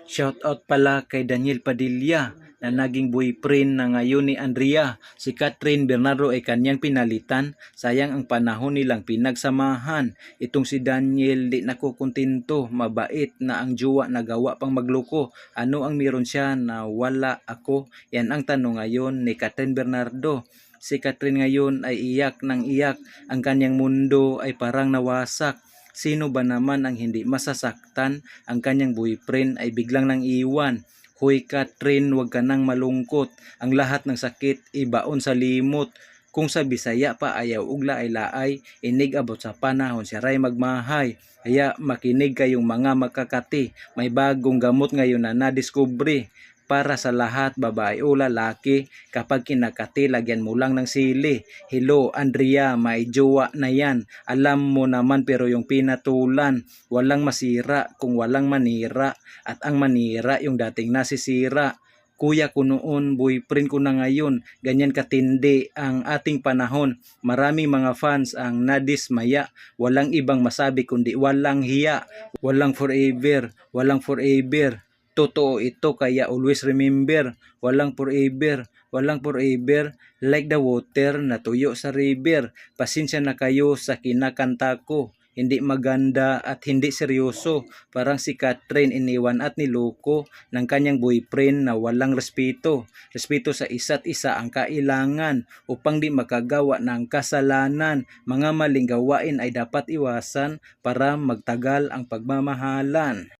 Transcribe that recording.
Shout out pala kay Daniel Padilla na naging boyfriend na ngayon ni Andrea. Si Catherine Bernardo ay kanyang pinalitan. Sayang ang panahon nilang pinagsamahan. Itong si Daniel di nakukontento. Mabait na ang jowa na gawa pang magloko. Ano ang meron siya na wala ako? Yan ang tanong ngayon ni Catherine Bernardo. Si Catherine ngayon ay iyak ng iyak. Ang kanyang mundo ay parang nawasak. Sino ba naman ang hindi masasaktan? Ang kanyang boyfriend ay biglang nang iwan. Hoy Catherine, huwag ka nang malungkot. Ang lahat ng sakit ibaon sa limot. Kung sa Bisaya pa ayaw ugla ay laay, inig abot sa panahon siya ray magmahay. Kaya makinig kayong mga makakati, may bagong gamot ngayon na nadiskubre. Para sa lahat, babae o lalaki, kapag kinakati, lagyan mo lang ng sili. Hello, Andrea, may jowa na yan. Alam mo naman pero yung pinatulan, walang masira kung walang manira. At ang manira yung dating nasisira. Kuya ko noon, boyfriend ko na ngayon. Ganyan katindi ang ating panahon. Maraming mga fans ang nadismaya. Walang ibang masabi kundi walang hiya. Walang forever, walang forever. Totoo ito kaya always remember, walang forever, walang forever, like the water na tuyo sa river. Pasensya na kayo sa kinakanta ko, hindi maganda at hindi seryoso. Parang si Catherine iniwan at niloko ng kanyang boyfriend na walang respeto. Respeto sa isa't isa ang kailangan upang di makagawa ng kasalanan. Mga maling gawain ay dapat iwasan para magtagal ang pagmamahalan.